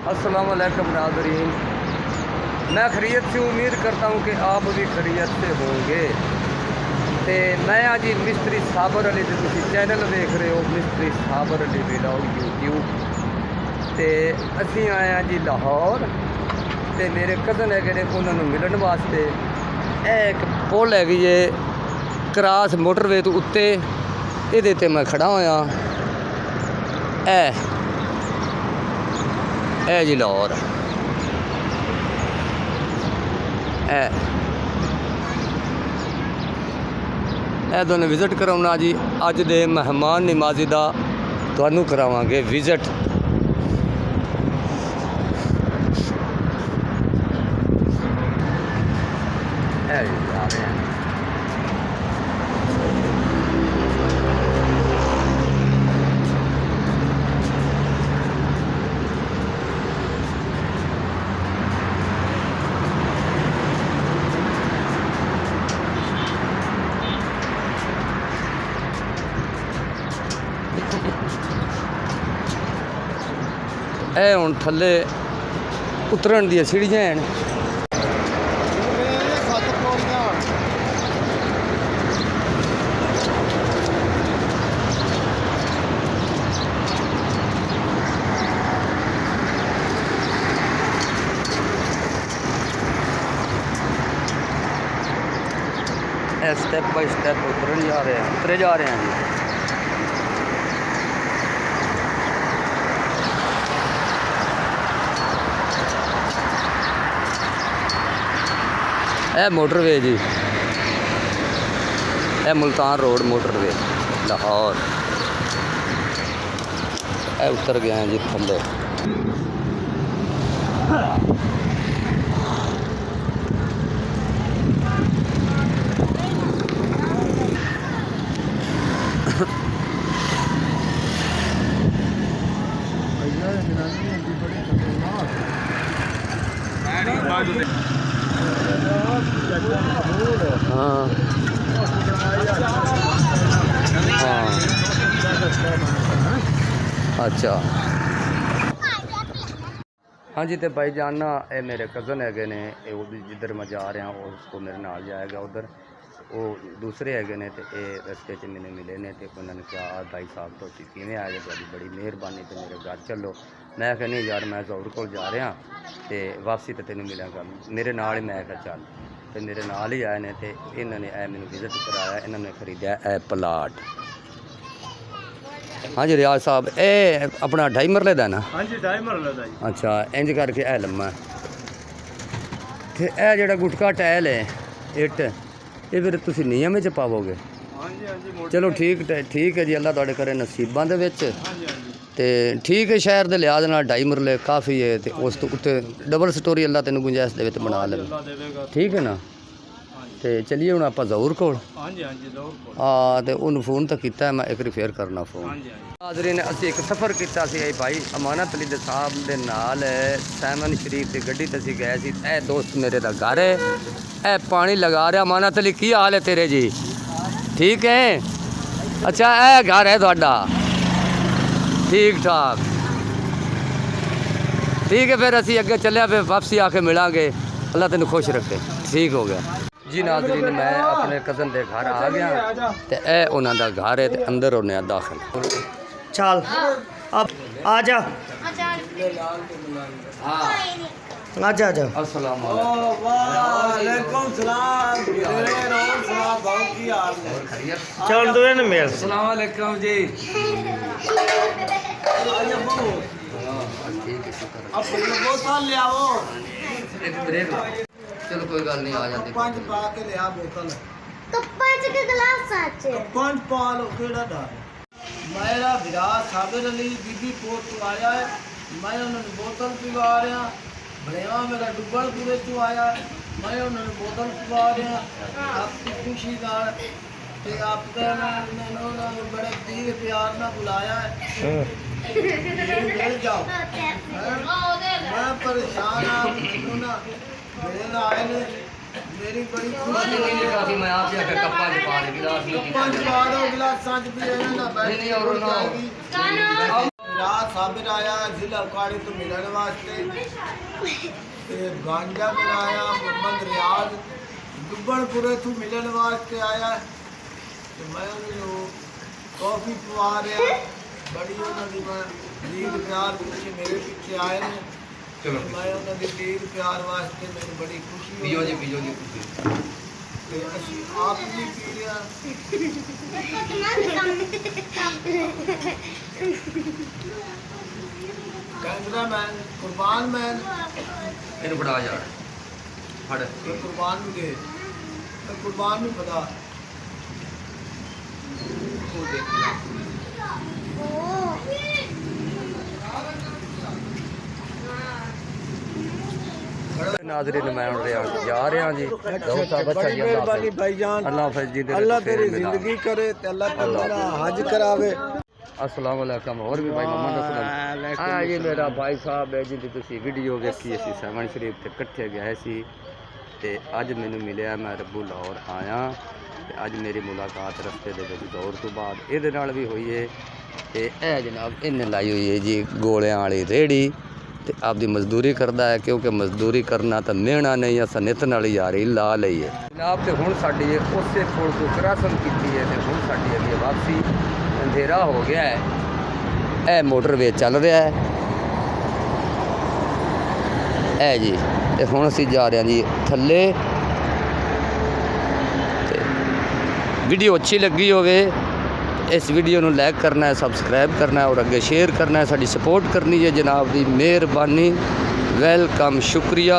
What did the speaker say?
अस्सलाम वालेकुम नाज़रीन, मैं खैरियत से उम्मीद करता हूँ कि आप भी खैरियत से होंगे। तो मैं आज मिस्त्री साबर अली जो तुम चैनल देख रहे हो, मिस्त्री साबर अली व्लॉग यूट्यूब। तो असी आए हैं जी लाहौर, तो मेरे कज़न है ने उन्होंने मिलने वास्ते। एक पुल हैगी जे क्रॉस मोटरवे तो उत्ते, ये ते मैं खड़ा होया। ए जी लाहौर ए दोनों विजिट कराना जी। अज दे मेहमान निमाजी का तुहानू करावांगे विजिट। ਇਹ ਹੁਣ ਥੱਲੇ ਉਤਰਨ ਦੀਆਂ ਸੀੜੀਆਂ ਹਨ। ਇਹ ਸਟੈਪ ਬਾਈ ਸਟੈਪ ਉਤਰਨ ਜਾ ਰਹੇ ਹਨ, ਉਤਰੇ ਜਾ ਰਹੇ ਹਨ ਜੀ। ਇਹ मोटरवे जी, ਇਹ मुल्तान रोड मोटरवे लाहौर। ਇਹ उतर गया जी थल्ले। हाँ अच्छा हाँ जी। तो भाई जाना ये मेरे कज़न है ने, जिधर मैं जा रहा हूँ उसको मेरे नाल जाएगा उधर। वो दूसरे है ने, तो ये रस्ते च मैंने मिले ने, तो उन्होंने कहा भाई साहब तो किमें आए, तो बड़ी मेहरबानी, तो मेरे घर चलो। मैं कहा नहीं यार मैं जोर को जा रहा, तो वापसी तो तेन मिलेगा मेरे नाल ही। मैं कहा चल, तो मेरे नाल ही आए ने, तो इन्होंने मैंने विजिट कराया। इन्होंने खरीदा ए प्लाट। हाँ जी रियाज साहब, ये अपना 2.5 मरले का ना? हाँ जी 2.5 मरले का। अच्छा इंज करके ए लम्मा, तो यह जोड़ा गुटका टैल है इट, ये फिर तुम नियम में पावोगे? हाँ जी हाँ जी। चलो ठीक है जी, अल्लाह तुहाडे करे नसीबां दे विच। तो ठीक है, शहर के लिहाज नाल 2.5 मरले काफ़ी है। तो उस तो उत्ते डबल स्टोरी अल्लाह तेन गुंजाइश दे बना ले, ठीक है ना? तो चलिए हूँ आप जहूर को। हाँ तो उन्होंने फ़ोन तो किया, मैं एक बार फिर करना फ़ोन। हाज़रीन असी एक सफ़र किया भाई अमानत अली दे साहब दे नाल सैमन शरीफ की गड्डी ते असी गए सी। ए दोस्त मेरे दा घर है, ए पानी लगा रहा। अमानत अली की हाल है तेरे जी? ठीक है। अच्छा ए घर है तुहाडा? ठीक ठाक, ठीक है। फिर असी अगे चलिया, फिर वापसी आके मिलांगे। अल्लाह तेन खुश रखे। ठीक हो गया जी। नाज़रीन मैं अपने कज़न के घर आ गया, तो यह उन्होंने घर है, तो अंदर होने दाखिल। चल अब आजा आजा आजा। अस्सलाम वालेकुम सलाम। चल तू ने मेल। अस्सलाम वालेकुम जी। चलो कोई गल नहीं, आ जाती। 5 पा के ले आ बोतल। तो 5 के गिलास सच 5 पा लो, केड़ा डर। मेरा विराज साबिर अली बीबी कोट तो आया है, मैं उन्होंने बोतल पिवा रहा। भलेवा मेरा डुब्बल पूरे तो आया, मैं उन्होंने बोतल पिवा रहा। आपकी खुशी का आपका बड़े धीरे प्यार ना बुलाया है। मिल जाओ, मैं परेशान ना मेरे ना आए ने, मेरी बड़ी खुशी हुई। मैं आप ही कप्पा च पा दे गिलास में, कप्पा च पा दो गिलास सांझ पिए ना बैठ नहीं और ना ਵਿਰਾਜ ਸਾਬਿਰ ਆਇਆ ਜ਼ਿਲ੍ਹਾ ਕਾੜੀ ਤੋਂ ਮਿਲਣ ਵਾਸਤੇ ਤੇ ਗਾਂਜਾ ਮੇਰਾ ਆਇਆ ਮੁਹੰਮਦ ਰਿਆਜ਼ ਦੁੱਬਣਪੁਰੇ ਤੋਂ ਮਿਲਣ ਵਾਸਤੇ ਆਇਆ ਤੇ ਮੈਂ ਉਹਨੂੰ ਕਾਫੀ ਪਵਾ ਰਿਹਾ ਬੜੀ ਉਹਨਾਂ ਦੀ ਮੈਂ ਲੀਡ ਪਿਆਰ ਪਿੱਛੇ ਮੇਰੇ ਪਿੱਛੇ ਆਏ ਨੇ ਚਲੋ ਮੈਂ ਉਹਨਾਂ ਦੀ ਲੀਡ ਪਿਆਰ ਵਾਸਤੇ ਮੈਨੂੰ ਬੜੀ ਖੁਸ਼ੀ ਪੀਓ ਹੋਈ ਜੀ ਪੀਓ ਜੀ ਤੁਸੀਂ ਤੇ ਅਸੀਂ ਆਪ ਵੀ ਪੀ ਰਿਹਾ ਕੈਮਰਾਮੈਨ ਕੁਰਬਾਨ ਮੈਨ ਇਹਨੂੰ ਫੜਾ ਯਾਰ ਫੜ ਤੇ ਕੁਰਬਾਨ ਨੂੰ ਦੇ ਤੇ ਕੁਰਬਾਨ ਨੂੰ ਪਤਾ ਉਹ ਦੇਖ ਲੈ नाज़रीन मैं जा रहा जी बड़ी मेहरबानी भाईजान अल्लाह हाफ़िज़ जी अल्लाह तेरी जिंदगी करे ते अल्लाह तेरा हज करावे अस्सलाम वालेकुम और भी भाई मोहम्मद असलम हाँ ये मेरा भाई साहब है जिंदी तुसी वीडियो वेखी असी सैवन शरीफ ते इकट्ठे गए सी ते अज मैनू मिलिया मैं रब्बू लाहौर आया ते अज मेरी मुलाकात रस्ते दे विच दौर तो बाद इहदे नाल भी होई है ते ए जनाब इन्हें लाई हुई है जी गोलियां वाली रेहड़ी ਤੇ ਆਪਦੀ ਮਜ਼ਦੂਰੀ ਕਰਦਾ ਹੈ ਕਿਉਂਕਿ ਮਜ਼ਦੂਰੀ ਕਰਨਾ ਤਾਂ ਮਿਹਣਾ ਨਹੀਂ ਅਸਾਂ ਨਿਤ ਨਾਲ ਯਾਰੀ ਲਾ ਲਈ ਹੈ ਜਨਾਬ ਤੇ ਹੁਣ ਸਾਡੀ ਉਸੇ ਪੁਲ ਤੋਂ ਕ੍ਰਾਸਿੰਗ ਕੀਤੀ ਹੈ ਤੇ ਹੁਣ ਸਾਡੀ ਅੱਗੇ ਵਾਪਸੀ ਅੰਧੇਰਾ ਹੋ ਗਿਆ ਹੈ ਇਹ ਮੋਟਰਵੇ ਚੱਲ ਰਿਹਾ ਹੈ ਇਹ ਜੀ ਤੇ ਹੁਣ ਅਸੀਂ ਜਾ ਰਹੇ ਹਾਂ ਜੀ ਥੱਲੇ ਤੇ ਵੀਡੀਓ ਅੱਛੀ ਲੱਗੀ ਹੋਵੇ इस वीडियो को लाइक करना है सबसक्राइब करना है और अगे शेयर करना है साड़ी सपोर्ट करनी है जनाब दी मेहरबानी वेलकम शुक्रिया।